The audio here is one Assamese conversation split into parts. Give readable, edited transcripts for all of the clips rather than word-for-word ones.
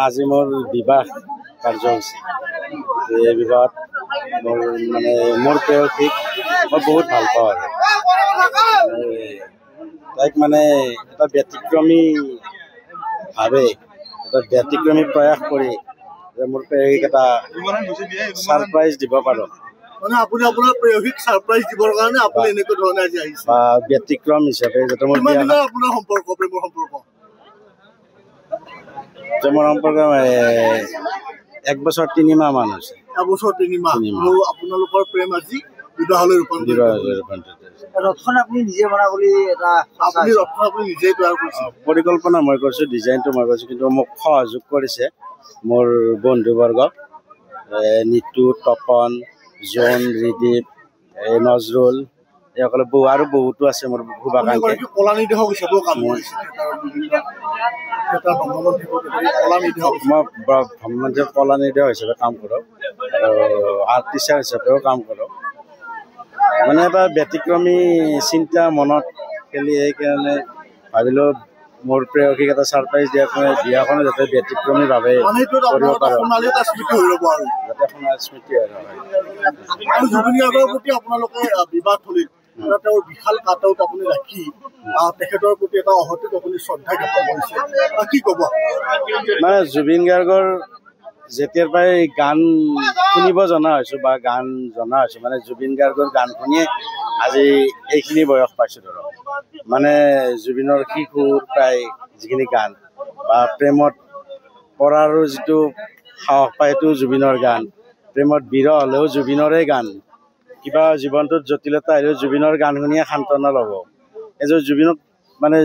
আজি মোৰ বিবাহ কাৰ্যসূচী এই বিবাহত মোৰ মানে মোৰ প্ৰেয়সীক মই বহুত ভাল পাওঁ আৰু তাইক মানে এটা ব্যতিক্ৰমী ভাৱে এটা ব্যতিক্ৰমী প্ৰয়াস কৰি যে মোৰ প্ৰেয়সীক এটা ছাৰপ্ৰাইজ দিব পাৰোঁ মানে আপুনি আপোনাৰ প্ৰেয়সীক ছাৰপ্ৰাইজ দিবৰ কাৰণে আপুনি এনেকুৱা ধৰণে আজি আহিছে বা ব্যতিক্ৰম হিচাপে যাতে মোৰ আপোনাৰ সম্পৰ্ক প্ৰেমৰ সম্পৰ্ক মোৰ সম্পৰ্ক 1 বছৰ 3 মাহ মান হৈছে 1 বছৰ 3 মাহ আৰু আপোনালোকৰ প্ৰেম আজি বিবাহলৈ ৰূপান্তৰিত ৰথখন আপুনি নিজে বনা বুলি এটা আপুনি ৰথখন আপুনি নিজে তৈয়াৰ কৰিছে পৰিকল্পনা মই কৰিছোঁ ডিজাইনটো মই কৰিছোঁ কিন্তু মোক সহযোগ কৰিছে মোৰ বন্ধুবৰ্গ নিতু তপন জোন ৰিদীপ নজৰুল এইসকলে আৰু বহুতো আছে মোৰ শুভাকাংক্ষী কলা নিৰ্দেশক হিচাপেও কাম কৰিছে মই ভ্ৰমণমন্ত্ৰীত কলা নিৰ্দেশক হিচাপে কাম কৰোঁ আৰু আৰ্ট টিচাৰ হিচাপেও কাম কৰোঁ মানে এটা ব্যতিক্ৰমী চিন্তা মনত খেলি সেইকাৰণে ভাবিলোঁ মোৰ প্ৰেয়সীক এটা ছাৰপ্ৰাইজ দিয়াৰ কাৰণে বিয়াখনো যাতে ব্যতিক্ৰমীভাৱে কৰিব পাৰোঁ যাতে সোণালী স্মৃতি হয় আৰু জুবিন গাৰ্গৰ প্ৰতি আপোনালোকে বিবাহ থলীত তেওঁৰ বিশাল কাটআউট আপুনি ৰাখি তেখেতৰ প্ৰতি এটা অহতিক আপুনি শ্ৰদ্ধা জ্ঞাপন কৰিছে কি ক'ব মানে জুবিন গাৰ্গৰ যেতিয়াৰ পৰাই গান শুনিব জনা হৈছোঁ বা গান জনা হৈছোঁ মানে জুবিন গাৰ্গৰ গান শুনিয়ে আজি এইখিনি বয়স পাইছোঁ ধৰক মানে জুবিনৰ শিশুৰ প্ৰায় যিখিনি গান বা প্ৰেমত পৰাৰো যিটো সাহস পায় সেইটো জুবিনৰ গান প্ৰেমত বিৰহ হ'লেও জুবিনৰে গান কিবা জীৱনটোত জটিলতা আহিলেও জুবিনৰ গান শুনিয়ে সান্তনা ল'ব এজন জুবিনক মানে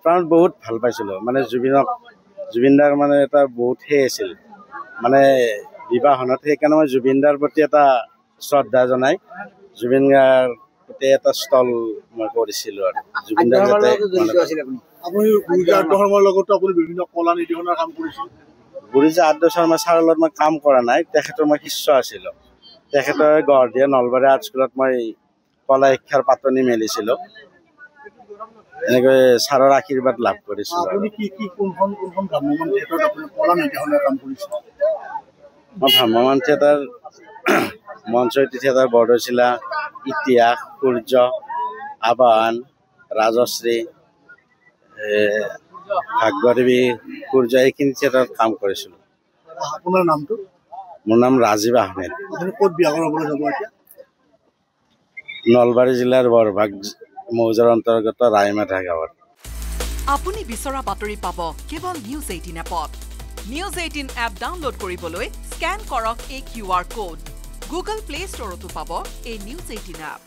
প্ৰাণত বহুত ভাল পাইছিলোঁ মানে জুবিনদাৰ মানে এটা বহুত আছিল মানে বিবাহখনত সেইকাৰণে মই জুবিনদাৰ প্ৰতি এটা শ্ৰদ্ধা জনাই জুবিন গাৰ প্ৰতি এটা ষ্টল মই কৰিছিলোঁ আৰু জুবিনদাৰ যাতে আপুনি গুৰুজী আদ্য শৰ্মাৰ লগতো আপুনি বিভিন্ন কলা নিৰ্দেশনাৰ কাম কৰিছিল গুৰুজী আদ্য শৰ্মা ছাৰৰ লগত মই কাম কৰা নাই তেখেতৰ মই শিষ্য আছিলোঁ তেখেতৰ গড়দিয়া নলবাৰী আৰ্ট স্কুলত মই কলা শিক্ষাৰ পাতনি মেলিছিলোঁ এনেকৈ ছাৰৰ আশীৰ্বাদ লাভ কৰিছিলোঁ মই ভ্ৰাম্যমাণ থিয়েটাৰ মঞ্চয়তী থিয়েটাৰ বৰদৈচিলা ইতিহাস সূৰ্য আবাহন ৰাজশ্ৰী ভাগ্যদেৱী সূৰ্য এইখিনি থিয়েটাৰত কাম কৰিছিলোঁ আপোনাৰ নামটো মোৰ নাম ৰাজীৱ আহমেদ ক'ত বিয়া কৰাবলৈ যাব এতিয়া নলবাৰী জিলাৰ বৰভাগ মৌজাৰ অন্তৰ্গত ৰাইমাধা গাঁৱত আপুনি বিচৰা বাতৰি পাব কেৱল নিউজ 18 এপত নিউজ 18 এপ ডাউনলোড কৰিবলৈ স্কেন কৰক এই QR কোড গুগল প্লে ষ্টৰতো পাব এই নিউজ 18 এপ